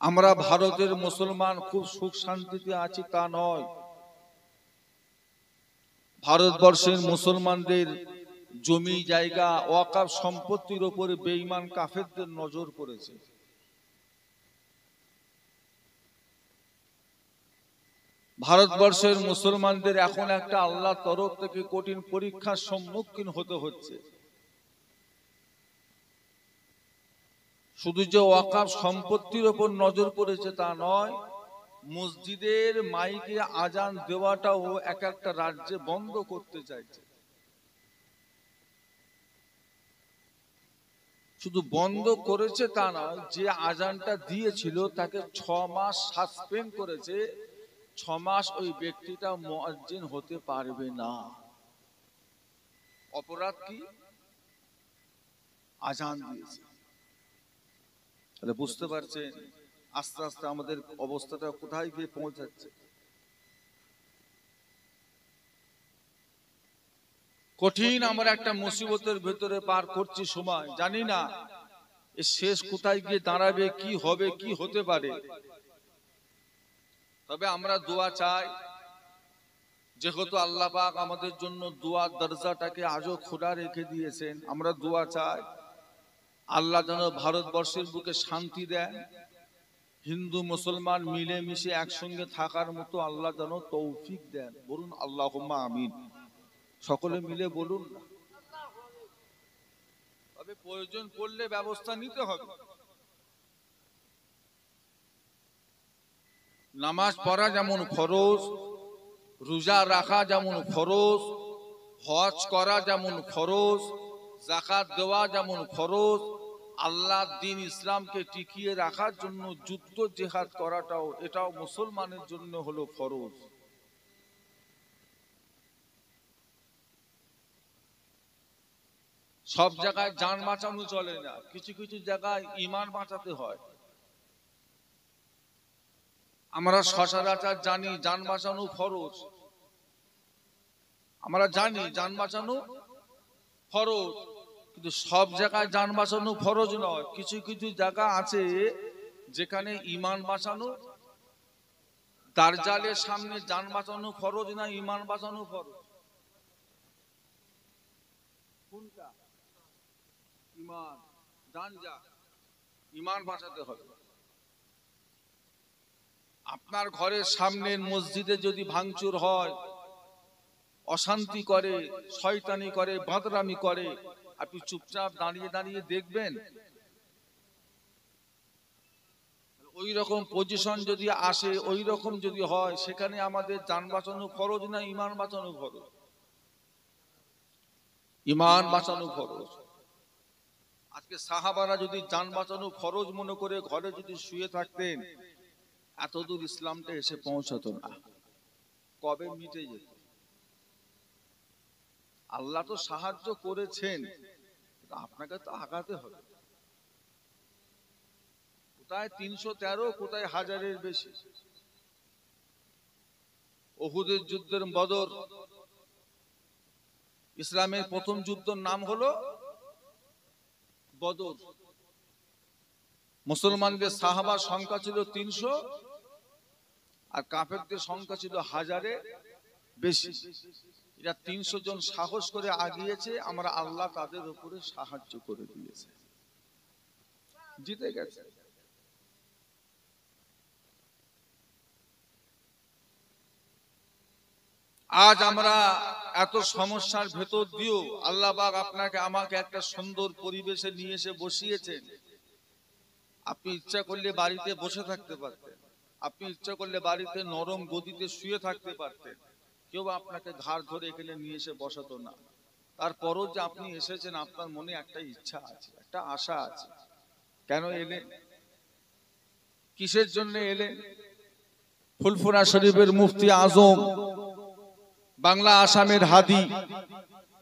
আমরা ভারতের মুসলমান খুব সুখ শান্তিতে আছি তা নয়। ভারতবর্ষের মুসলমানদের জমি জায়গা ওয়াকাফ সম্পত্তির উপরে বেঈমান কাফেরদের নজর পড়েছে। ভারতবর্ষের মুসলমানদের এখন একটা আল্লাহর তরফ থেকে কঠিন পরীক্ষার সম্মুখীন হতে হচ্ছে। শুধু যে ওয়াকাফ সম্পত্তির উপর নজর পড়েছে তা নয়, মসজিদের মাইকে আজান দেওয়াটাও এক একটা রাজ্যে বন্ধ করতে চাইছে। শুধু বন্ধ করেছে তা নয়, যে আজানটা দিয়েছিল তাকে 6 মাস সাসপেন্ড করেছে। 6 মাস ওই ব্যক্তিটা মুয়াজ্জিন হতে পারবে না। অপরাধ কি? আজান দিয়েছে। তাহলে বুঝতে পারছেন আস্তে আস্তে আমাদের অবস্থাটা কোথায় গিয়ে পৌঁছাচ্ছে। কঠিন আমরা একটা মুসিবতের ভেতরে পার করছি সময়, জানি না এর শেষ কোথায় গিয়ে দাঁড়াবে, কি হবে, কি হতে পারে। তবে আমরা দোয়া চাই, যেহেতু আল্লাহ পাক আমাদের জন্য দোয়ার দরজাটাকে আজও খোলা রেখে দিয়েছেন, আমরা দোয়া চাই আল্লাহ যেন ভারতবর্ষের বুকে শান্তি দেন, হিন্দু মুসলমান মিলেমিশে একসঙ্গে থাকার মতো আল্লাহ যেন তৌফিক দেন। বলুন আল্লাহুম্মা আমিন। সকলে মিলে বলুন। তবে প্রয়োজন পড়লে ব্যবস্থা নিতে হবে। নামাজ পড়া যেমন ফরজ, রোজা রাখা যেমন ফরজ, হজ করা যেমন ফরজ, যাকাত দেওয়া যেমন ফরজ, আল্লাহর দ্বীন ইসলামকে টিকিয়ে রাখার জন্য যুদ্ধ জিহাদ করাটাও এটাও মুসলমানের জন্য হলো ফরজ। সব জায়গায় জান বাঁচানো চলে না, কিছু কিছু জায়গায় ঈমান বাঁচাতে হয়। আমরা সচরাচর জানি জান বাঁচানো ফরজ, আমরা জানি জান বাঁচানো ফরজ, কিন্তু সব জায়গায় জান বাঁচানো ফরজ নয়। কিছু কিছু জায়গা আছে যেখানে ঈমান বাঁচানো, দাজ্জালের সামনে জান বাঁচানো ফরজ না ঈমান বাঁচানো ফরজ? কোনটা? ঈমান। জান যা, ঈমান বাঁচাতে হবে। আপনার ঘরের সামনের মসজিদে যদি ভাঙচুর হয়, অশান্তি করে, শয়তানি করে, বাঁদরামি করে, আপনি চুপচাপ দাঁড়িয়ে দাঁড়িয়ে দেখবেন? ওই রকম পজিশন যদি আসে, ওই রকম যদি হয়, সেখানে আমাদের জান বাঁচানো ফরজ না ঈমান বাঁচানো ফরজ? ঈমান বাঁচানো ফরজ। আজকে সাহাবারা যদি জান বাঁচানো ফরজ মনে করে ঘরে যদি শুয়ে থাকতেন, এতদূর ইসলামটা এসে পৌঁছাতো না, কবে মিটে যেত। আল্লাহ তো সাহায্য করেছেন, আপনাকে তো আগাতে হবে। কোথায় 313, কোথায় হাজারের বেশি। উহুদের যুদ্ধের বদর, ইসলামের প্রথম যুদ্ধের নাম হলো বদর। মুসলমানদের সাহাবার সংখ্যা ছিল 300, আর কাফেরদের সংখ্যা ছিল 1000-এর বেশি। এরা 300 জন সাহস করে আগিয়েছে, আমরা আল্লাহ তাদের উপরে সাহায্য করে দিয়েছে, জিতে গেছে। আজ আমরা এত সমস্যার ভেতর দিয়েও আল্লাহ পাক আপনাকে আমাকে একটা সুন্দর পরিবেশে নিয়ে এসে বসিয়েছেন। আপনি ইচ্ছা করলে বাড়িতে বসে থাকতে পারতেন, আপনি ইচ্ছা করলে বাড়িতে নরম গদিতে শুয়ে থাকতে পারতেন, কেউ আপনাকে ঘাড় ধরে এখানে নিয়ে এসে বসাতো না। তারপরও যে আপনি এসেছেন, আপনার মনে একটা ইচ্ছা আছে, একটা আশা আছে। কেন এলেন? কিসের জন্য এলেন? ফুলফুরা শরীফের মুফতি আজম, বাংলা আসামের হাদি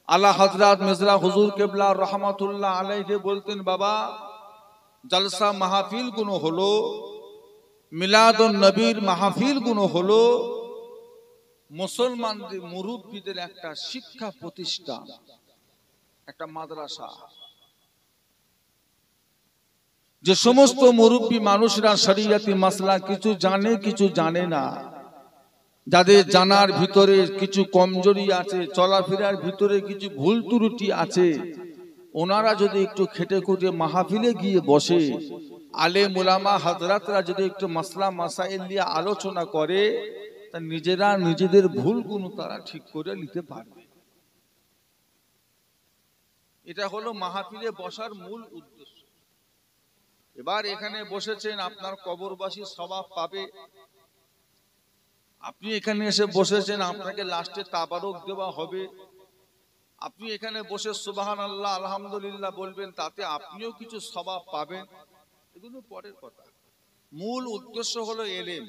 আলা হযরত মির্জা হুজুর কিবলা রহমাতুল্লাহ আলাইহি বলতেন, বাবা, জলসা মাহফিল গুলো হলো, মিলাদুন নবীর মাহফিল গুলো হলো মুসলমানদের মুরব্বীদের একটা শিক্ষা প্রতিষ্ঠান, একটা মাদ্রাসা। যে সমস্ত মুরব্বী মানুষরা শরিয়তি মাসলা কিছু জানে কিছু জানে না, যাদের জানার ভিতরে কিছু কমজোরি আছে, চলাফেরার ভিতরে কিছু ভুল ত্রুটি আছে, ওনারা যদি একটু খেটে খুঁটে মাহফিলে গিয়ে বসে, আলেম উলামা হযরতরা যদি একটু মাসলা মাসাইল নিয়ে আলোচনা করে, তা নিজেরা নিজেদের ভুলগুলো তারা ঠিক করে নিতে পারবে। এটা হলো মাহফিলে বসার মূল উদ্দেশ্য। এবার এখানে বসেছেন, আপনার কবরবাসী সওয়াব পাবে। আপনি এখানে এসে বসেছেন, আপনাকে লাস্টে তাবারক দেওয়া হবে। আপনি এখানে বসে সুবহানাল্লাহ আলহামদুলিল্লাহ বলবেন, তাতে আপনিও কিছু সওয়াব পাবেন। এগুলো পরের কথা, মূল উদ্দেশ্য হলো ইলম।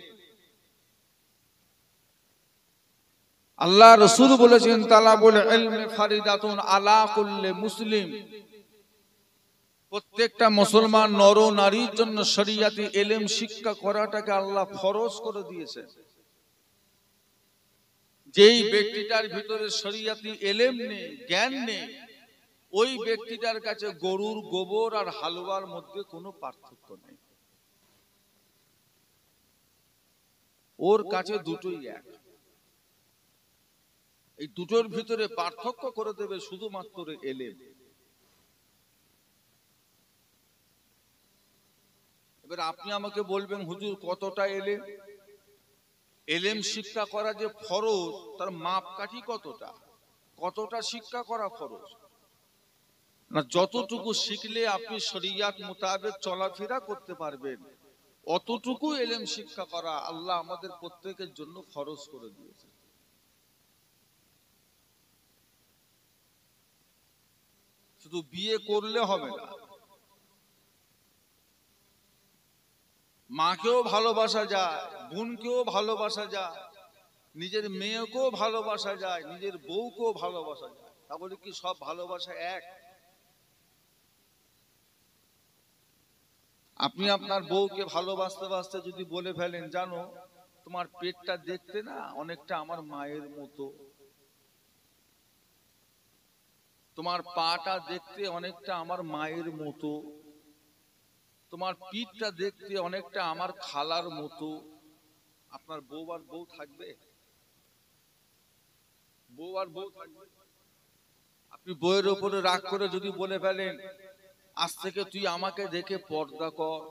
আল্লাহ রাসূল বলেছেন, তালাবুল ইলমি ফারিদাতুন আলা কুল্লি মুসলিম। প্রত্যেকটা মুসলমান নর নারীর জন্য শরিয়তি ইলম শিক্ষা করাটাকে আল্লাহ ফরজ করে দিয়েছেন। যেই ব্যক্তিটার ভিতরে শরিয়তি ইলম নেই, জ্ঞান নেই, ওই ব্যক্তিটার কাছে গরুর গোবর আর হালুয়ার মধ্যে কোনো পার্থক্য নেই। ওর কাছে দুটোই এক। এই দুটোর ভিতরে পার্থক্য করে দেবে শুধুমাত্র ইলম। এবার আপনি আমাকে বলবেন, হুজুর কতটা ইলম? ইলম শিক্ষা করা যে ফরজ, তার মাপকাঠি কতটা? কতটা শিক্ষা করা ফরজ? না, যতটুকু শিখলে আপনি শরিয়ত মোতাবেক চলাফেরা করতে পারবেন, অতটুকু ইলম শিক্ষা করা আল্লাহ আমাদের প্রত্যেকের জন্য ফরজ করে দিয়েছে। শুধু বিয়ে করলে হবে না, মাকেও ভালোবাসা যায়, বোনকেও ভালোবাসা যায়, নিজের মেয়েকেও ভালোবাসা যায়, নিজের বউকেও ভালোবাসা যায়। তাহলে কি সব ভালোবাসা এক? আপনি আপনার বউকে ভালোবাসতে বাসতে যদি বলে ফেলেন, জানো তোমার পেটটা দেখতে না অনেকটা আমার মায়ের মতো, তোমার পাটা দেখতে অনেকটা আমার মায়ের মতো, তোমার পিঠটা দেখতে অনেকটা আমার খালার মতো, আপনার বউ আর বউ থাকবে? বউ আর বউ থাকবে? আপনি বউয়ের উপরে রাগ করে যদি বলে ফেলেন, আজ থেকে তুই আমাকে দেখে পর্দা কর,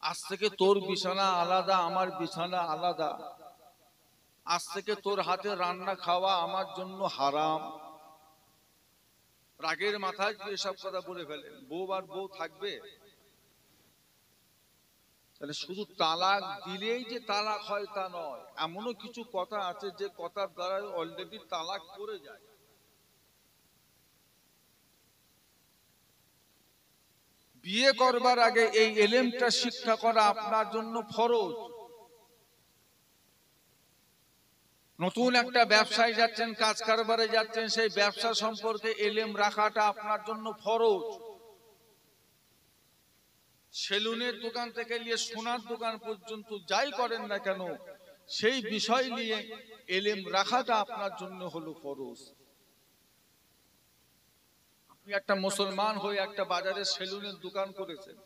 আজ থেকে তোর বিছানা আলাদা আমার বিছানা আলাদা, আজ থেকে তোর হাতে রান্না খাওয়া আমার জন্য হারাম, রাগের মাথায় যদি এসব কথা বলে ফেলেন, বউ আর বউ থাকবে? তাহলে শুধু তালাক দিলেই যে তালাক হয় তা নয়, এমনও কিছু কথা আছে যে কথার দ্বারা অলরেডি তালাক করে যায়। বিয়ে করবার আগে এই ইলমটা শিক্ষা করা আপনার জন্য ফরজ। নতুন একটা ব্যবসায় যাচ্ছেন, কাজ কারবারে যাচ্ছেন, সেই ব্যবসা সম্পর্কে ইলম রাখাটা আপনার জন্য ফরজ। সেলুনের দোকান থেকে নিয়ে সোনার দোকান পর্যন্ত যাই করেন না কেন, সেই বিষয় নিয়ে ইলম রাখাটা আপনার জন্য হলো ফরজ। আপনি একটা মুসলমান হয়ে একটা বাজারে সেলুনের দোকান করেছেন,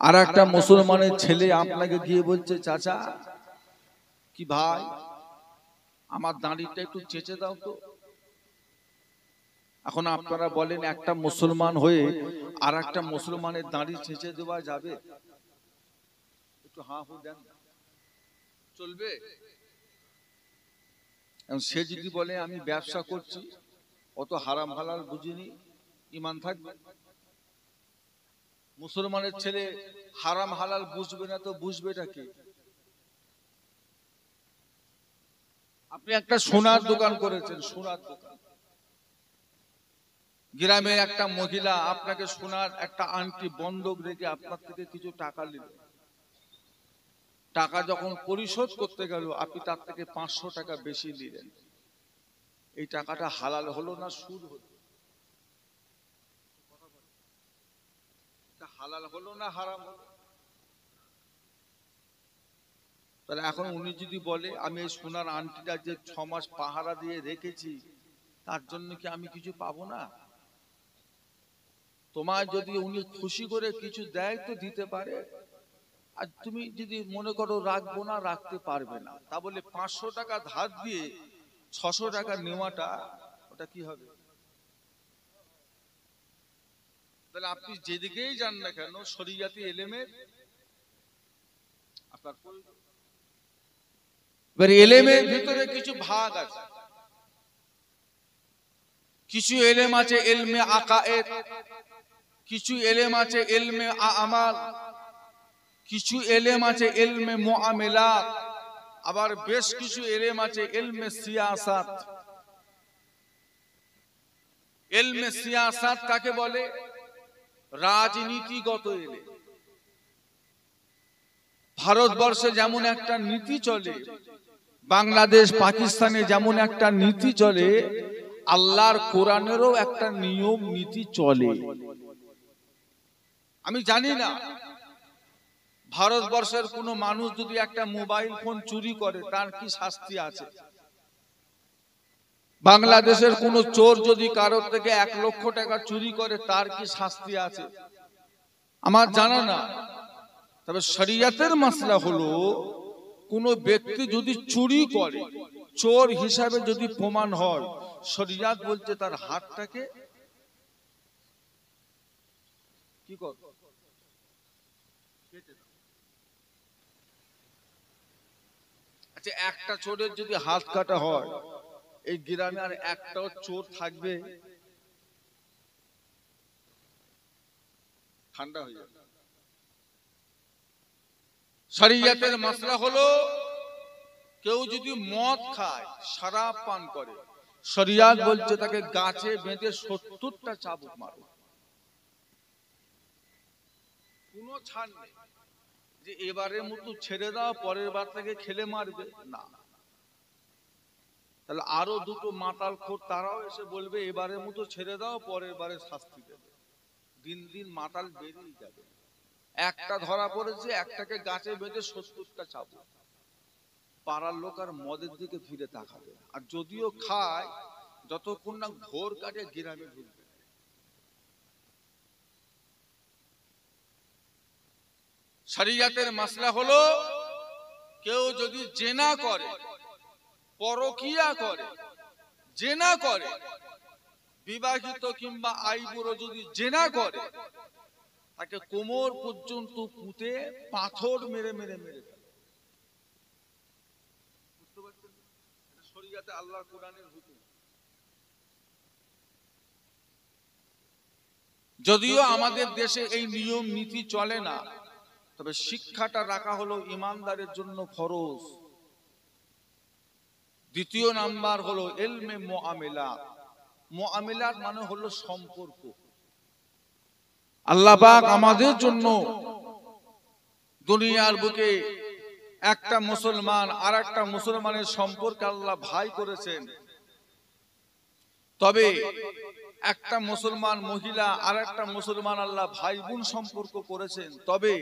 আর একটা মুসলমানের ছেলে আপনাকে গিয়ে বলছে, চাচা কি ভাই, আমার দাড়িটা একটু চেঁচে দাও তো। এখন আপনারা বলেন, একটা মুসলমান হয়ে আর একটা মুসলমানের দাড়ি চেঁচে দেওয়া যাবে? একটু হা হু দেন, চলবে? সে যদি বলে আমি ব্যবসা করছি, অত হারাম হালাল বুঝিনি, ঈমান থাকবে? মুসলমানের ছেলে হারাম হালাল বুঝবে না তো বুঝবেটা কি? আপনি একটা সোনার দোকান করেছেন, সোনার দোকান, গ্রামে একটা মহিলা আপনাকে সোনার একটা আংটি বন্ধক রেখে আপনার থেকে কিছু টাকা নিল। টাকা যখন পরিশোধ করতে গেল, আপনি তার থেকে 500 টাকা বেশি নিলেন। এই টাকাটা হালাল হলো না সুদ হলো? হালাল হলো না হারাম হলো? তাহলে এখন উনি যদি বলে, আমি এই সোনার আংটিটা যে 6 মাস পাহারা দিয়ে রেখেছি, তার জন্য কি আমি কিছু পাবো না? তোমার যদি উনি খুশি করে কিছু দেয় তো দিতে পারে, আর তুমি যদি মনে করো রাখবো না, রাখতে পারবে না, তা বলে 500 টাকা ধার দিয়ে 600 টাকা নেওয়াটা ওটা কি হবে? তাহলে আপনি যেদিকেই যান না কেন শরিয়াতি এলেমের আপনার এবার এলেমের ভিতরে কিছু ভাগ আছে। কিছু এলেম আছে ইলমে আকায়েদ, কিছু এলেম আছে ইলমে আমাল, কিছু এলেম আছে ইলমে মুআমালাত, আবার বেশ কিছু এলেম আছে ইলমে সিয়াসাত। ইলমে সিয়াসাত কাকে বলে? রাজনীতিগত এলেম। ভারতবর্ষে যেমন একটা নীতি চলে, বাংলাদেশ পাকিস্তানে যেমন একটা নীতি চলে, আল্লাহর কোরআনেরও একটা নিয়ম নীতি চলে। আমি জানি না ভারতবর্ষের কোন মানুষ যদি একটা মোবাইল ফোন চুরি করে তার কি শাস্তি আছে। বাংলাদেশের কোন চোর যদি কারোর থেকে 1 লক্ষ টাকা চুরি করে তার কি শাস্তি আছে আমার জানা না। তবে শরিয়তের মাসলা হলো কোন ব্যক্তি যদি চুরি করে, চোর হিসাবে যদি প্রমাণ হয়, শরিয়ত বলছে তার হাতটাকে কি কর, আচ্ছা একটা চোরের যদি হাত কাটা হয়, এই গ্রামে আর একটাও চোর থাকবে? ঠান্ডা হয়ে যাবে। শরিয়তের মাসলা হলো কেউ যদি মদ খায়, শরাব পান করে, শরিয়ত বলছে তাকে গাছে বেঁধে 70টা চাবুক মারো। কোনো ছাড় নেই যে এবারের মতো ছেড়ে দাও, পরের বার থেকে খেলে মারবে না। তাহলে আরো দুটো মাতাল খোর তারাও এসে বলবে এবারের মতো ছেড়ে দাও, পরের বারে শাস্তি দেবে। দিন দিন মাতাল বেরিয়ে যাবে। একটা ধরা পড়েছে, একটাকে গাছে বেঁধে 70টা চাবুক। পাড়ার লোক আর মদের দিকে ফিরে তাকাবে। আর যদিও খায়, যতক্ষণ না ঘোর কাটে গ্রামে ঢুকবে। শরিয়তের মাসলা হলো কেউ যদি জেনা করে, পরকিয়া করে, জেনা করে, বিবাহিত কিংবা আইবুড়ো যদি জেনা করে, তাকে কোমর পর্যন্ত পুঁতে পাথর মেরে মেরে মেরে ফেলে। বুঝতে পারছেন? এটা শরিয়তে আল্লাহর কোরআনের হুকুম। যদিও আমাদের দেশে এই নিয়ম নীতি চলে না, তবে শিক্ষাটা রাখা হলো ইমানদারের জন্য ফরজ। দ্বিতীয় নাম্বার হলো ইলমে মুআমালাত। মুআমালাত মানে হলো সম্পর্ক। আল্লাহ পাক আমাদের জন্য দুনিয়ার বুকে একটা মুসলমান আর একটা মুসলমানের সম্পর্ক আল্লাহ ভাই করেছেন। তবে একটা মুসলমান মহিলা আর একটা মুসলমান আল্লাহ ভাই বোন সম্পর্ক করেছেন। তবে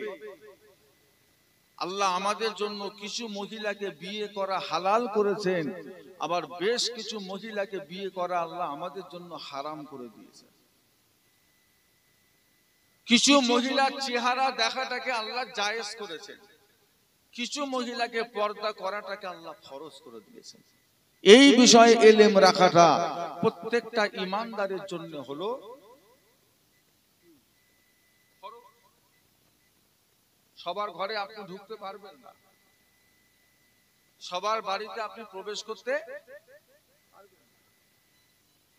আল্লাহ আমাদের জন্য কিছু মহিলাকে বিয়ে করা হালাল করেছেন, আবার বেশ কিছু মহিলাকে বিয়ে করা আল্লাহ আমাদের জন্য হারাম করে দিয়েছেন। কিছু মহিলার চেহারা দেখাটাকে আল্লাহ জায়েজ করেছেন, কিছু মহিলাকে পর্দা করাটাকে আল্লাহ ফরজ করে দিয়েছেন। এই বিষয়ে ইলম রাখাটা প্রত্যেকটা ঈমানদারের জন্য হলো ফরজ। সবার ঘরে আপনি ঢুকতে পারবেন না, সবার বাড়িতে আপনি প্রবেশ করতে পারবেন না,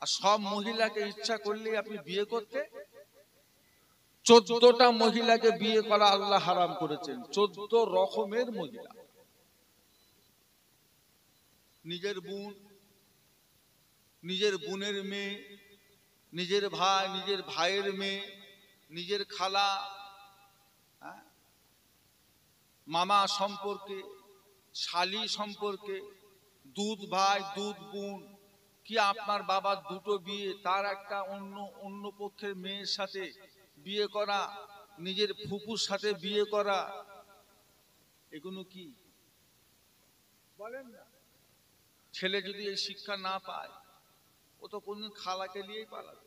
আর সব মহিলাকে ইচ্ছা করলে আপনি বিয়ে করতে। 14টা মহিলাকে বিয়ে করা আল্লাহ হারাম করেছেন, 14 রকমের মহিলা। নিজের বোন, নিজের বোনের মেয়ে, নিজের ভাই, নিজের ভাইয়ের মেয়ে, নিজের খালা, মামা সম্পর্কে, শালি সম্পর্কে, দুধ ভাই, দুধ বোন, কি আপনার বাবার দুটো বিয়ে, তার একটা অন্য পক্ষের মেয়ের সাথে বিয়ে করা, নিজের ফুপুর সাথে বিয়ে করা, এগুলো কি বলেন না? ছেলে যদি এই শিক্ষা না পায়, ও তো কোনদিন খালাকে নিয়েই পালাবে।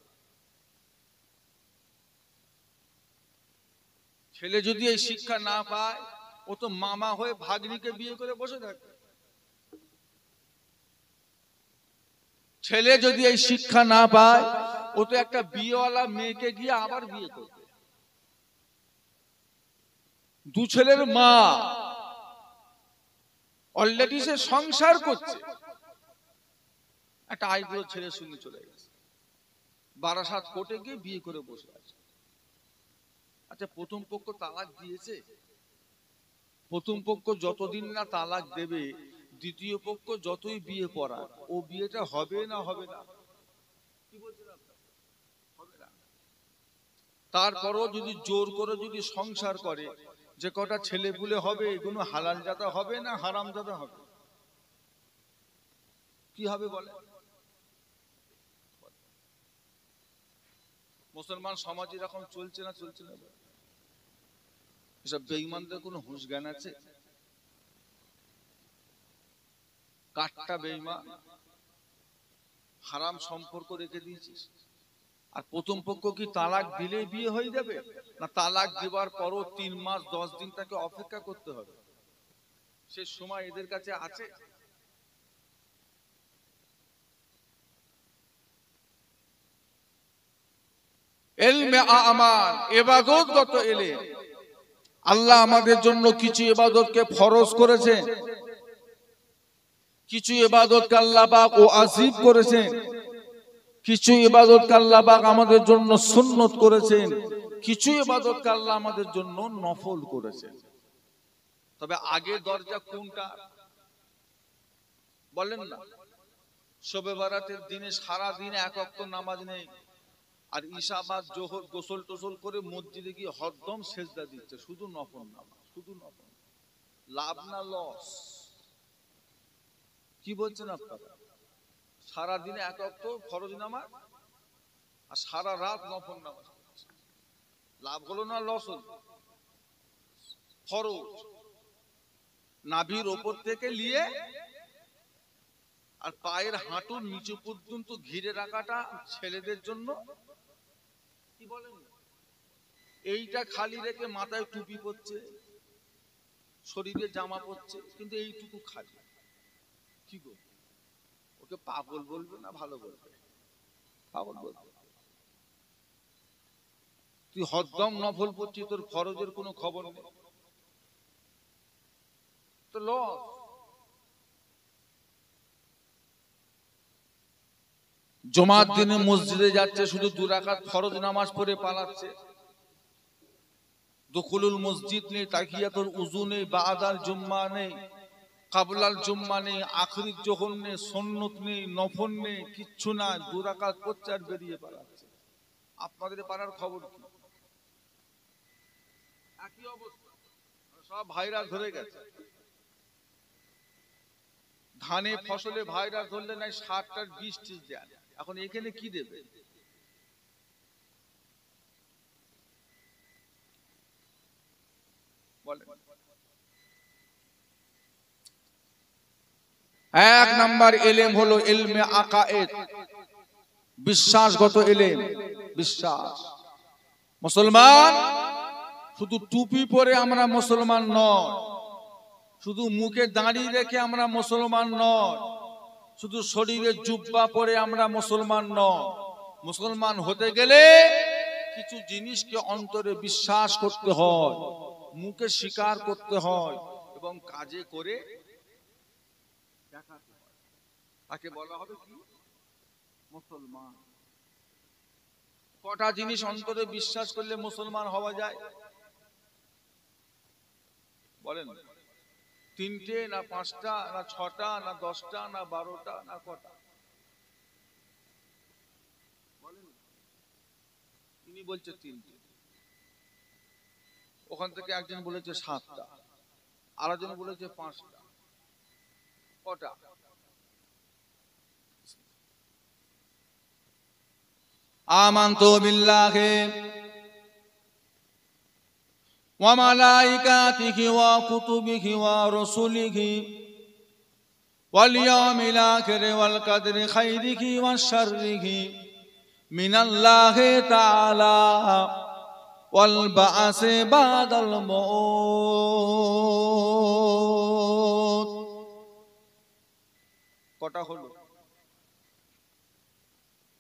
ছেলে যদি এই শিক্ষা না পায়, ও তো মামা হয়ে ভাগ্নিকে বিয়ে করে বসে থাকবে। ছেলে যদি এই শিক্ষা না পায়, ও তো একটা বিয়েওয়ালা মেয়েকে গিয়ে আবার বিয়ে করবে। দু ছেলের মা, অলরেডি সে সংসার করছে, একটা আইবুড়ো ছেলের সঙ্গে চলে গেছে, বারাসাত কোর্টে গিয়ে বিয়ে করে বসে আছে। আচ্ছা, প্রথম পক্ষ তালাক দিয়েছে, প্রথম পক্ষ যতদিন না তালাক দেবে, দ্বিতীয় পক্ষ যতই বিয়ে পড়া, ও বিয়েটা হবে না হবে না? কি বলছেন আপনারা? হবে না। তারপরও যদি জোর করে যদি সংসার করে, যে কটা ছেলে পুলে হবে, এগুলো হালাল জাদা হবে না হারাম জাদা হবে? কি হবে বলে? মুসলমান সমাজ এরকম চলছে না চলছে না? এসব বেঈমানদের কোনো হুঁশ জ্ঞান আছে? কাটটা বেঈমান, হারাম সম্পর্ক রেখে দিয়েছিস। আর প্রথম পক্ষ কি তালাক দিলেই বিয়ে হয়ে যাবে? না, তালাক দেওয়ার পরও 3 মাস 10 দিন তাকে অপেক্ষা করতে হবে। সে সময় এদের কাছে আছে? ইলমে আমাল, ইবাদতগত ইলম। আল্লাহ আমাদের জন্য কিছু ইবাদতকে ফরজ করেছেন, কিছু ইবাদতকে আল্লাহ পাক ওয়াজিব করেছেন, কিছু ইবাদতকে আল্লাহ পাক আমাদের জন্য সুন্নত করেছেন, কিছু ইবাদতকে আল্লাহ আমাদের জন্য নফল করেছেন। তবে আগে দরজা কোনটা বলেন না? শবে বারাতের দিনে সারা দিন এক ওয়াক্ত নামাজ নেই, আর ঈশা বা জোহর গোসল টোসল করে মসজিদে গিয়ে হরদম সেজদা দিচ্ছে, শুধু নফল নামাজ, শুধু নফল। লাভ না লস? কি বলছেন আপনারা? সারা দিনে এক ওয়াক্ত ফরজ নামাজ আর সারা রাত নফল নামাজ, লাভ হলো না লস হলো? ফরজ নাভির ওপর থেকে নিয়ে আর পায়ের হাঁটুর নিচু পর্যন্ত ঘিরে রাখাটা ছেলেদের জন্য, কি বলেন, এইটা খালি রেখে মাথায় টুপি পরছে, শরীরে জামা পরছে, কিন্তু এইটুকু খালি। কি গো, ওকে পাগল বলবে না ভালো বলবে? পাগল বলবে। তুই হরদম নফল পড়ছিস, তোর ফরজের কোনো খবর নেই, তো লস। জুমার দিনে মসজিদে যাচ্ছে, শুধু 2 রাকাত ফরজ নামাজ পড়ে পালাচ্ছে। দুখুলুল মসজিদ নেই, তাহিয়াতুল উযু নেই, বাদাল জুম্মা নেই, কাবলাল জুম্মা নেই, আখরির জোহর নেই, সুন্নত নেই, নফল নেই, কিচ্ছু না, 2 রাকাত পড়ছে আর বেরিয়ে পালাচ্ছে। আপনাদের পাড়ার খবর কি? একই অবস্থা, সব ভাইরাস ধরে গেছে। ধানে ফসলে ভাইরাস ধরলে নাই 60টার 20টি দেন, এখন এখানে কি দেবে? এক নাম্বার ইলম হলো ইলমে আকায়েদ, বিশ্বাসগত ইলম। বিশ্বাস। মুসলমান শুধু টুপি পরে আমরা মুসলমান নয়, শুধু মুখে দাড়ি রেখে আমরা মুসলমান নয়, শুধু শরীরে জুব্বা পরে আমরা মুসলমান নয়। মুসলমান হতে গেলে কিছু জিনিসকে অন্তরে বিশ্বাস করতে হয়, মুখে স্বীকার করতে হয় এবং কাজে করে দেখাতে হয়। তাকে বলা হবে কি? মুসলমান। কটা জিনিস অন্তরে বিশ্বাস করলে মুসলমান হওয়া যায় বলেন? 3টে না 5টা না 6টা না 10টা না 12টা না কটা বলেন? তিনি বলছে 3টে, ওখান থেকে একজন বলেছে 7টা, আরেকজন বলেছে 5টা। কটা? আমানতু বিল্লাহি ওয়া মালাইকাতিহি ওয়া কুতুবিহি ওয়া রাসূলিহি ওয়াল ইয়াউমিল আখির ওয়াল কদরি খাইরিহি ওয়া শাররিহি মিনাল্লাহি তাআলা ওয়াল বা'সি বা'দাল মাউত। কটা হলো?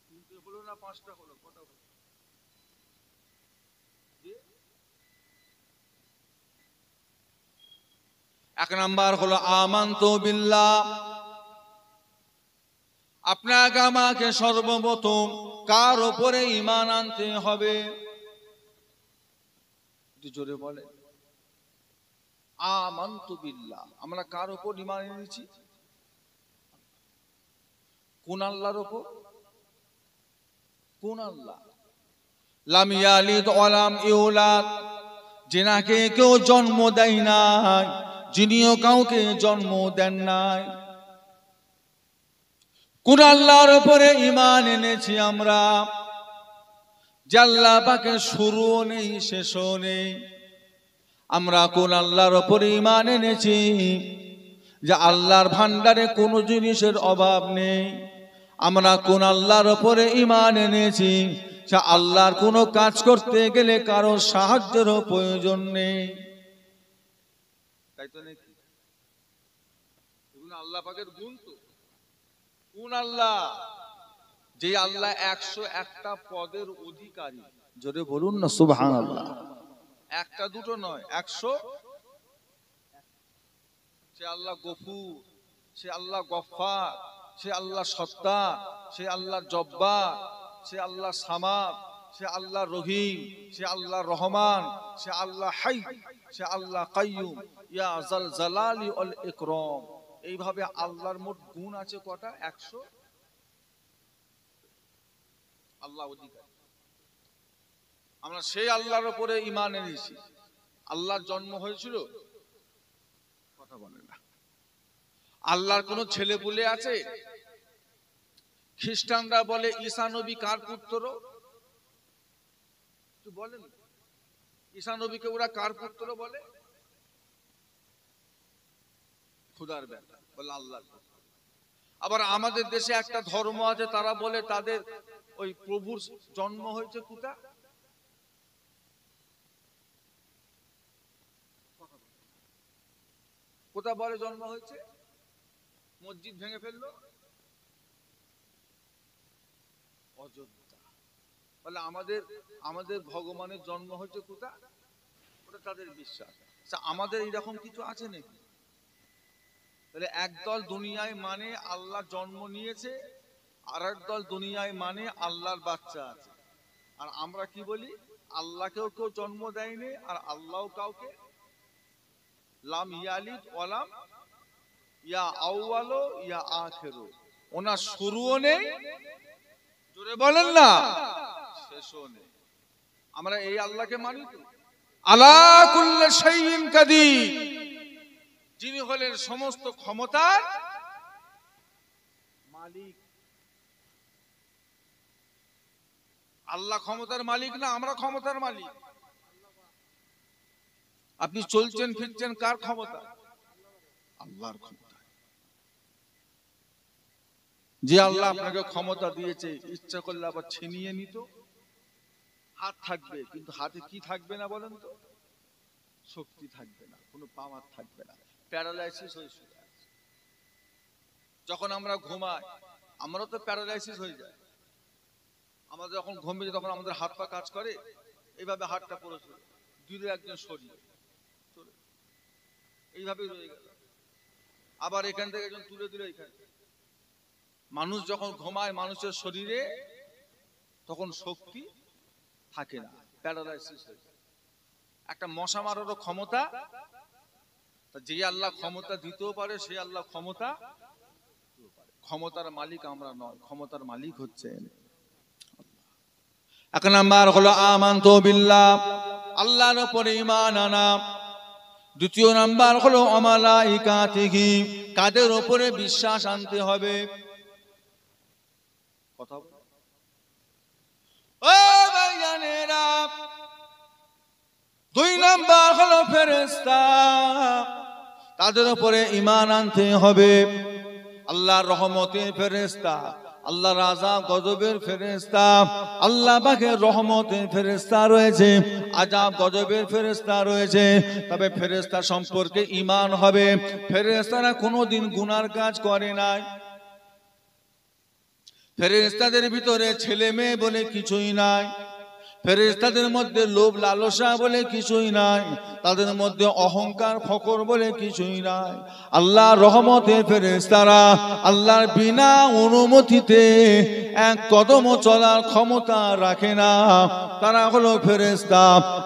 তিনটে হলো না পাঁচটা হলো? কটা হলো? এক নাম্বার হলো আমানতু বিল্লাহ। আপনাকে আমাকে সর্বপ্রথম কার উপরে ঈমান আনতে হবে? জোরে বলে আমানতু বিল্লাহ। আমরা কার উপর ঈমান এনেছি? কোন আল্লাহর উপর? কোন আল্লাহ? লাম ইয়ালিদ ওয়া লাম ইউলাদ, যিনাকে কেউ জন্ম দেয় নাই, যিনিও কাউকে জন্ম দেন নাই। কোন আল্লাহর উপরে ঈমান এনেছি আমরা? যে আল্লাহ পাকের শুরুও নেই শেষও নেই। আমরা কোন আল্লাহর উপরে ঈমান এনেছি? যে আল্লাহর ভান্ডারে কোনো জিনিসের অভাব নেই। আমরা কোন আল্লাহর উপরে ঈমান এনেছি? যে আল্লাহর কোনো কাজ করতে গেলে কারো সাহায্যেরও প্রয়োজন নেই। তাই তো নাকি? এগুলো আল্লাহ পাকের গুণ তো। কোন আল্লাহ? যে আল্লাহ 101টা পদের অধিকারী। জোরে বলুন না সুবহানাল্লাহ। একটা দুটো নয়, 100। সে আল্লাহ গফুর, সে আল্লাহ গফফার, সে আল্লাহ সত্তার, সে আল্লাহ জব্বার, সে আল্লাহ সামাদ, সে আল্লাহ রহিম, সে আল্লাহ রহমান, সে আল্লাহ হাই, সে আল্লাহ কাইয়ুম, ইয়া জাল জালালি ওয়াল ইকরাম। এইভাবে আল্লাহর মোট গুণ আছে কটা? 100। আল্লাহ অধিকারী। আমরা সেই আল্লাহর উপরে ঈমান এনেছি। আল্লাহর জন্ম হয়েছিল? কথা বলে না। আল্লাহর কোন ছেলে পুলে আছে? খ্রিস্টানরা বলে ঈসা নবী কার পুত্র? একটু বলেন, ঈসা নবীকে ওরা কার পুত্র বলে? খোদার বেটা, বলে আল্লাহর পুত্র। আবার আমাদের দেশে একটা ধর্ম আছে, তারা বলে তাদের ওই প্রভুর জন্ম হয়েছে কোথায়? কোথা বলে জন্ম হয়েছে? মসজিদ ভেঙে ফেললো অযোধ্যা। বলে আমাদের ভগবানের জন্ম হয়েছে কোথা? ওটা তাদের বিশ্বাস। আমাদের এইরকম কিছু আছে নাকি? তাহলে একদল দুনিয়ায় মানে আল্লাহ জন্ম নিয়েছে, আর একদল দুনিয়ায় মানে আল্লাহর বাচ্চা আছে। আর আমরা কি বলি? আল্লাহকেও কেউ জন্ম দেয়নি, আর আল্লাহ কাউকে লাম ইয়ালিদ ওয়া লাম ইয়া আউয়ালু ইয়া আখিরু। ওনার শুরুও নেই, জোরে বলেন না, শেষও নেই। আমরা এই আল্লাহকে মানি তো। আলা কুল্লি শাইইন কাদির, যিনি হলেন সমস্ত ক্ষমতার মালিক। আল্লাহ ক্ষমতার মালিক না, আমরা ক্ষমতার মালিক। আপনি চলছেন ফিরছেন কার ক্ষমতা? আল্লাহর ক্ষমতা। যে আল্লাহ আপনাকে ক্ষমতা দিয়েছে, ইচ্ছা করলে আবার ছিনিয়ে নিত। হাত থাকবে, কিন্তু হাতে কি থাকবে না বলেন তো? শক্তি থাকবে না, কোনো পাওয়ার থাকবে না, প্যারালাইসিস হয়ে শুয়ে আছে। যখন আমরা ঘুমাই, আমরা তো প্যারালাইসিস হয়ে যায়। আমরা যখন ঘুমিয়ে তখন আমাদের হাত পা কাজ করে, এইভাবে হাতটা পড়েছিল, দূরে একজন সরিয়ে এইভাবে রয়ে গেল। আবার এখান থেকে একজন তুলে দিল এখানে। মানুষ যখন ঘুমায়, মানুষের শরীরে তখন শক্তি থাকে না, প্যারালাইসিস হয়ে যায়। একটা মশা মারারও ক্ষমতা, যে আল্লাহ ক্ষমতা দিতেও পারে, সে আল্লাহ ক্ষমতার মালিক আমরা নয়, ক্ষমতার মালিক হচ্ছেন। এক নাম্বার হলো আমানতু বিল্লাহ, আল্লাহর উপরে ঈমান আনা। দ্বিতীয় নাম্বার হলো মালাইকাতিহি, কাদের উপরে বিশ্বাস আনতে হবে? কথা ও ভাইজানেরা, দুই নাম্বার হলো ফেরেশতা, তাদের উপরে ঈমান আনতে হবে। আল্লাহর রহমতে ফেরেশতা, আল্লাহর আযাব গজবের ফেরেশতা, আল্লাহ পাকের রহমতের ফেরেশতা রয়েছে, আযাব গজবের ফেরেশতা রয়েছে। তবে ফেরেশতা সম্পর্কে ঈমান হবে, ফেরেশতারা কোনোদিন গুনার কাজ করে নাই। ফেরেশতাদের ভিতরে ছেলে মেয়ে বলে কিছুই নাই, ফেরেশতাদের মধ্যে লোভ লালসা বলে কিছুই নাই, তাদের মধ্যে অহংকার ফকর বলে কিছুই নাই। আল্লাহর রহমতের ফেরেশতারা আল্লাহর বিনা অনুমতিতে এক কদমও চলার ক্ষমতা রাখে না। তারা হলো ফেরেশতা।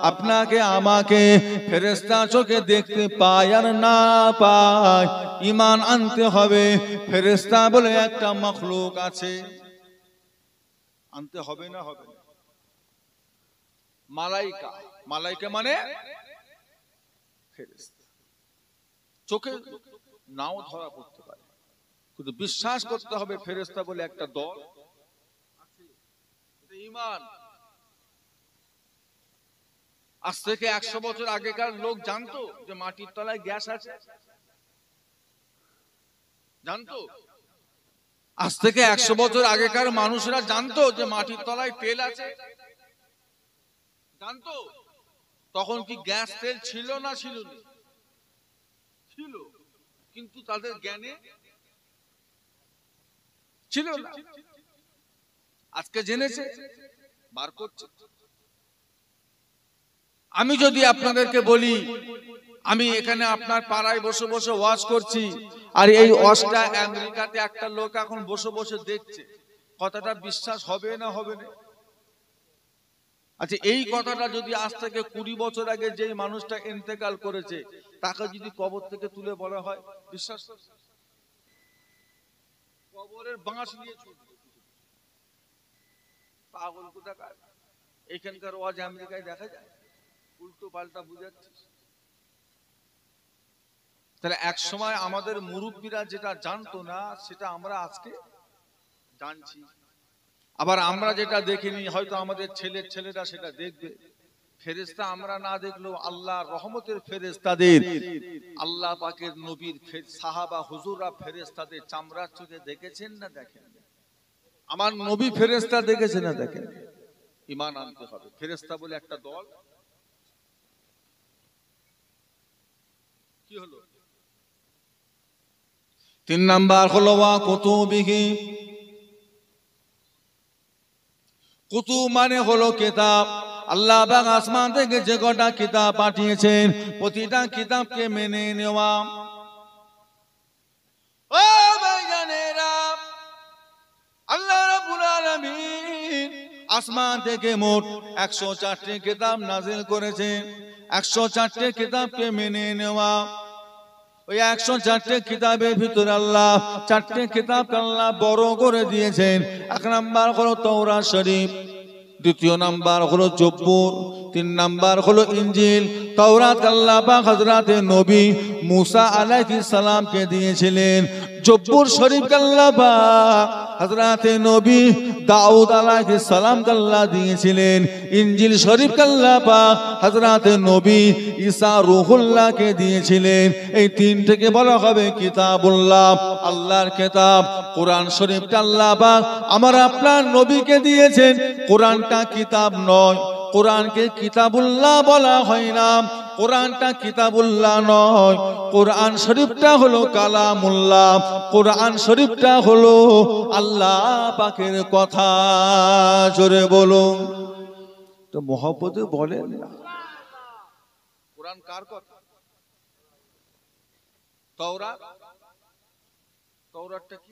আপনাকে আমাকে ফেরেশতা চোখে দেখতে পায় আর না পায়, ঈমান আনতে হবে ফেরেশতা বলে একটা মাখলুক আছে। আনতে হবে না হবে না? মালাইকা, মালাইকা মানে ফেরেশতা। চোখে নাও ধরা পড়তে পারে, কিন্তু বিশ্বাস করতে হবে ফেরেশতা বলে একটা দল আছে। এটা ঈমান। আজ থেকে 100 বছর আগেকার লোক জানতো যে মাটির তলায় গ্যাস আছে? জানতো? আজ থেকে 100 বছর আগেকার মানুষরা জানতো যে মাটির তলায় তেল আছে? জানতো? তখন কি গ্যাস তেল ছিল না ছিল না? ছিল, কিন্তু তাদের জ্ঞানে ছিল না। আজকে জেনেছে, বার করছে। আমি যদি আপনাদেরকে বলি, আমি এখানে আপনার পাড়ায় বসে বসে ওয়াজ করছি, আর এই ওয়াজটা আমেরিকাতে একটা লোক এখন বসে বসে দেখছে, কথাটা বিশ্বাস হবে না হবে না? আচ্ছা, এই কথাটা যদি আজ থেকে 20 বছর আগে যেই মানুষটা ইন্তেকাল করেছে তাকে যদি কবর থেকে তুলে বলা হয়, বিশ্বাস? কবরের বাঁশ নিয়ে ছুটবে। পাগল কোথাকার! এখানকার ওয়াজ আমেরিকায় দেখা যায়, উল্টো পাল্টা বুঝাচ্ছিস। তাহলে এক সময় আমাদের মুরব্বীরা যেটা জানতো না সেটা আমরা আজকে জানছি। আবার আমরা যেটা দেখিনি হয়তো আমাদের ছেলেরা সেটা দেখবে। ফেরেশতা আমরা না দেখলেও আল্লাহর রহমতের ফেরেশতাদের, আল্লাহ পাকের নবীর সাহাবা হুজুররা ফেরেশতাদের চামড়ার চোখে দেখেছেন না দেখেন? আমার নবী ফেরেশতা দেখেছে না দেখেন? ঈমান আনতে হবে ফেরেশতা বলে একটা দল। কি হলো? 3 নাম্বার হলো ওয়া কুতুবিহি। কুতুব মানে হলো কিতাব। আল্লাহ পাক আসমান থেকে যে কটা কিতাব পাঠিয়েছেন প্রতিটা কিতাবকে মেনে নেওয়া। ও ভাইজানেরা, আল্লাহ রাব্বুল আলামিন আসমান থেকে মোট 104টি কিতাব নাযিল করেছেন। 104টি কিতাবকে মেনে নেওয়া। ওই 104টি কিতাবের ভিতরে আল্লাহ 4টি কিতাবকে আল্লাহ বড় করে দিয়েছেন। 1 নাম্বার হলো তাওরাত শরীফ, 2 নাম্বার হলো জব্বুর, 3 নাম্বার হলো ইনজিল। তাওরাত আল্লাহ পাক হযরতে নবী মুসা আলাইহিস সালামকে দিয়েছিলেন। জব্বুর শরীফ আল্লাহ পাক হযরতে নবী দাউদ আলাইহিস সালামকে আল্লাহ দিয়েছিলেন। ইনজিল শরীফ আল্লাহ পাক হযরতে নবী ঈসা রূহুল্লাহকে দিয়েছিলেন। এই তিনটাকে বলা হবে কিতাবুল্লাহ, আল্লাহর কিতাব। কোরআন শরীফটা আল্লাহ পাক আমার আপনার নবীকে দিয়েছেন। কোরআনটা কিতাব নয়, কোরআনকে কিতাবুল্লাহ বলা হয় না। কোরআনটা কিতাবুল্লাহ নয়, কোরআন শরীফটা হলো কালামুল্লাহ। কোরআন শরীফটা হলো আল্লাহ পাকের কথা। জোরে বলো তো, মহব্বতে বলেন না। কোরআন কার কথা? তাওরাত, তাওরাতটা কি?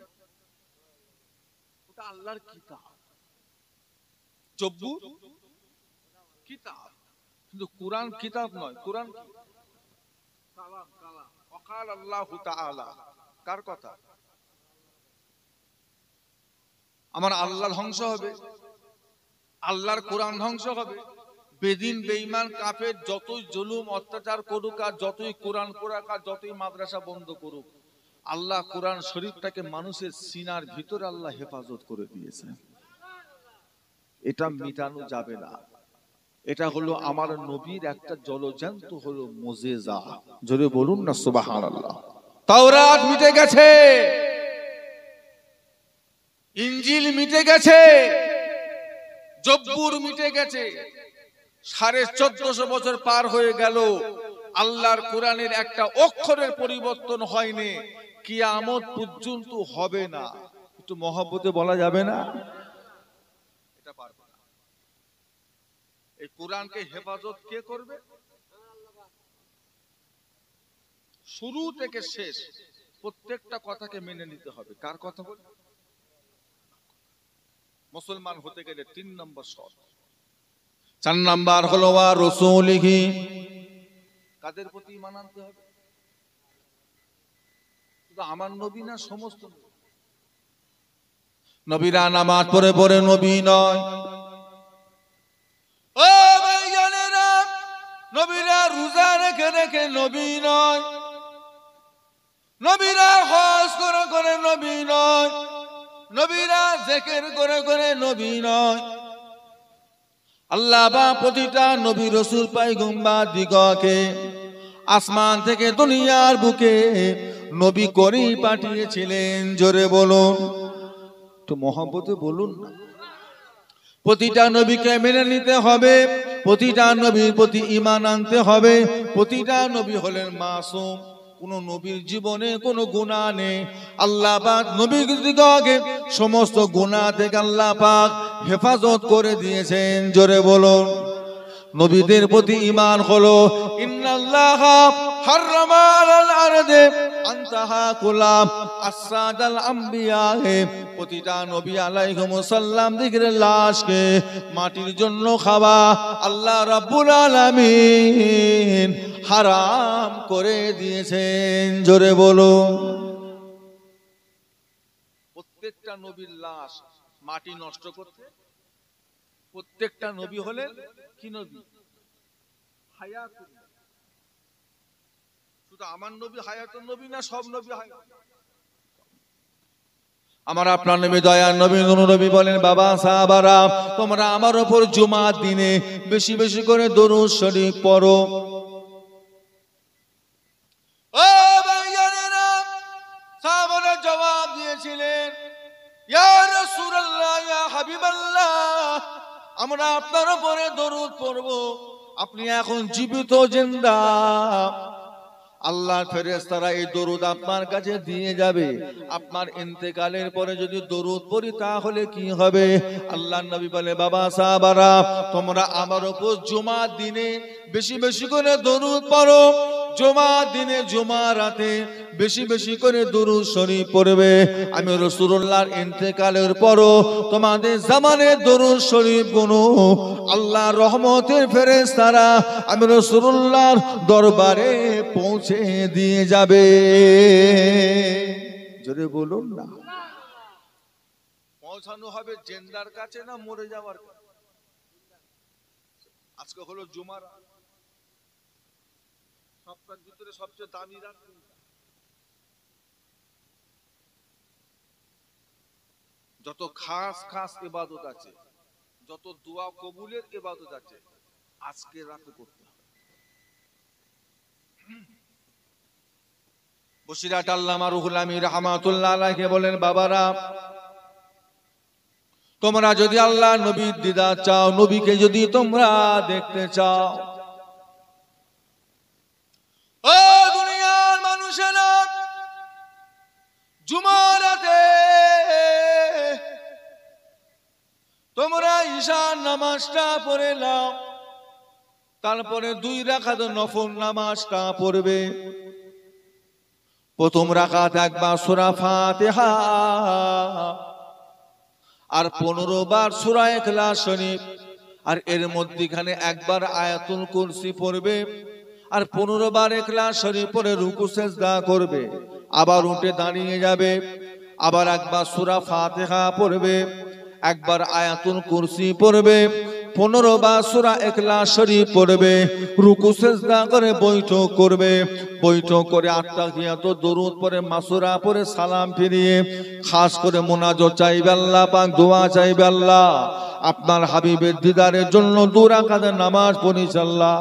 ওটা আল্লাহর কিতাব। জব্বুর কিতাব, কিন্তু কোরআন কিতাব নয়। কোরআন কালাম, কালাম। ওয়াকাল আল্লাহু তাআলা, কার কথা? আমার আল্লাহ ধ্বংস হবে, আল্লাহর কোরআন ধ্বংস হবে। বেদিন বেঈমান কাফের যতই জুলুম অত্যাচার করুক আর যতই কোরআন পড়াক আর যতই মাদ্রাসা বন্ধ করুক, আল্লাহ কোরআন শরীফটাকে মানুষের সিনার ভিতরে আল্লাহ হেফাজত করে দিয়েছেন। এটা মিটানো যাবে না। এটা হলো আমার নবীর একটা জলজান্ত হলো মুজিজা। জোরে বলুন না সুবহানাল্লাহ। তাওরাত মিটে গেছে, ইনজিল মিটে গেছে, জব্বুর মিটে গেছে, 1450 বছর পার হয়ে গেল, আল্লাহর কোরআনের একটা অক্ষরের পরিবর্তন হয়নি, কিয়ামত পর্যন্ত হবে না। একটু মহব্বতে বলা যাবে না? এটা পারবে না। এই কোরআনকে হেফাজত কে করবে? শুরু থেকে শেষ প্রত্যেকটা কথাকে মেনে নিতে হবে। কার কথা বলে? মুসলমান হতে গেলে 3 নম্বর শর্ত। 4 নম্বর হলো ওয়া রাসূলিহি, কাদের প্রতি ঈমান আনতে হবে? শুধু আমার নবী না, সমস্ত নবীরা নামাজ পড়ে পড়ে নবী নয়। ও ভাইজানেরা, নবীরা রোজা রেখে রেখে নবী নয়, নবীরা হজ করে করে নবী নয়, নবীরা জিকির করে করে নবী নয়। আল্লাহ বা প্রতিটা নবী রাসূল পয়গম্বর দিগকে আসমান থেকে দুনিয়ার বুকে নবী করে পাঠিয়েছিলেন। জোরে বলুন, তো মহব্বতে বলুন না। প্রতিটা নবীকে মেনে নিতে হবে, প্রতিটা নবীর প্রতি ঈমান আনতে হবে। প্রতিটা নবী হলেন মাসুম, কোন নবীর জীবনে কোনো গুনাহ নেই। আল্লাহ পাক নবীকে সমস্ত গুনাহ থেকে আল্লাহ পাক হেফাজত করে দিয়েছেন। জোরে বলুন। নবীদের প্রতি ঈমান হলো ইন্নাল্লাহা হাররামা আলাল আরদে আনতাহা কুলাম আসাদাল আম্বিয়া। প্রতিটা নবী আলাইহিমুস সালাম দিগের লাশকে মাটির জন্য খাওয়া আল্লাহ রাব্বুল আলামিন হারাম করে দিয়েছেন। জোরে বলো। প্রত্যেকটা নবীর লাশ মাটি নষ্ট করতে, প্রত্যেকটা নবী হলেন কি নবী? হায়াতুন। শুধু আমার নবী হায়াতুন নবী না, সব নবী হায়াত। আমার আপনার নবী দয়ার নবী নবী বলেন, বাবা সাহাবারা, তোমরা আমার উপর জুমার দিনে বেশি বেশি করে দরুদ শরীফ পড়ো। ও ভাইয়ানেরা, সাহাবারা জবাব দিয়েছিলেন, ইয়া রাসূলুল্লাহ, ইয়া হাবিবাল্লাহ, আমরা আপনার উপরে দরুদ পড়ব, আপনি এখন জীবিত জিন্দা, আল্লাহর ফেরেশতারা এই দরুদ আপনার কাছে দিয়ে যাবে। আপনার ইন্তেকালের পরে যদি দরুদ পড়ি তাহলে কি হবে? আল্লাহর নবী বলে, বাবা সাহাবারা, তোমরা আমার উপর জুমার দিনে বেশি বেশি করে দরুদ পড়ো, জুমার দিনে জুমার রাতে বেশি বেশি করে দরুদ শরীফ পড়বে। আমি রাসূলুল্লাহর ইন্তেকালের পরও তোমাদের জামানে দরুদ শরীফ গুনো আল্লাহর রহমতের ফেরেশতারা আমি রাসূলুল্লাহর দরবারে পৌঁছে দিয়ে যাবে। জোরে বলুন না। পৌঁছানো হবে জিন্দার কাছে না মরে যাওয়ার কাছে? আজকে হলো জুমার, সপ্তাহের ভিতরে সবচেয়ে দামি রাত। যত খাস খাস ইবাদত আছে, যত দোয়া কবুলের ইবাদত আছে, আজকে রাতে করতে হবে। বসিরহাট আল্লামা রুহুল আমিন রাহমাতুল্লাহ আলাইহি বলেন, বাবারা, তোমরা যদি আল্লাহ নবীর দিদার চাও, নবীকে যদি তোমরা দেখতে চাও, ও দুনিয়ার মানুষেরা, জুমার রাতে তোমরা ঈশার নামাজটা পড়ে নাও, তারপরে 2 রাকাত নফল নামাজটা পড়বে। প্রথম রাকাত একবার সূরা ফাতিহা আর 15 বার সূরা ইখলাস শরীফ, আর এর মধ্যখানে একবার আয়াতুল কুরসি পড়বে, আর 15 বার ইখলাস শরীফ পড়ে রুকু সিজদা করবে, আবার উঠে দাঁড়িয়ে যাবে, আবার একবার সূরা ফাতিহা পড়বে, একবার আয়াতুল কুরসি পড়বে, 15 বার সূরা ইখলাস শরীফ পড়বে, রুকু সিজদা করে বৈঠক করবে, বৈঠক করে আত্তাহিয়াত দরুদ পড়ে মাসুরা পড়ে সালাম ফিরিয়ে খাস করে মুনাজাত চাইবে আল্লাহ পাক, দোয়া চাইবে আল্লাহ আপনার হাবিবের দিদারের জন্য 2 রাকাত নামাজ পড়েছি আল্লাহ,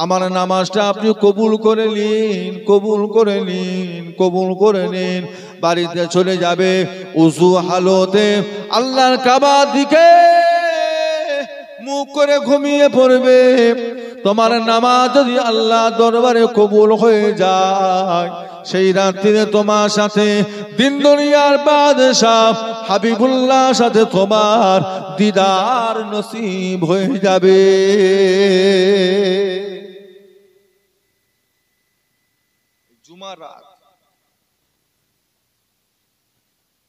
আমার নামাজটা আপনি কবুল করে নিন, কবুল করে নিন, কবুল করে নিন। বাড়িতে চলে যাবে উযু হালতে আল্লাহর কাবার দিকে মুখ করে ঘুমিয়ে পড়বে। তোমার নামাজ যদি আল্লাহ দরবারে কবুল হয়ে যায়, সেই রাত্রিতে তোমার সাথে দিন দুনিয়ার বাদশাহ হাবিবুল্লাহ সাথে তোমার দিদার নসিব হয়ে যাবে। জুমার রাত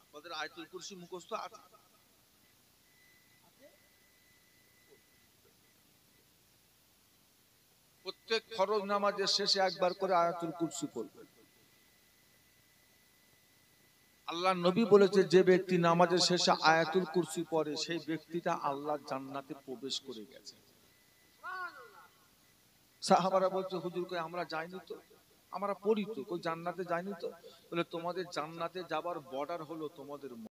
আপনাদের আয়াতুল কুরসি মুখস্থ আছে? প্রত্যেক ফরজ নামাজের শেষে একবার করে আয়াতুল কুরসি পড়বেন। আল্লাহর নবী বলেছে, যে ব্যক্তি নামাজের শেষে আয়াতুল কুরসি পড়ে সেই ব্যক্তিটা আল্লাহর জান্নাতে প্রবেশ করে গেছে। সাহাবারা বলছে, হুজুর কই আমরা যাইনি তো, আমরা পড়ি তো, কই জান্নাতে যাইনি তো। বলে তোমাদের জান্নাতে যাবার বর্ডার হলো তোমাদের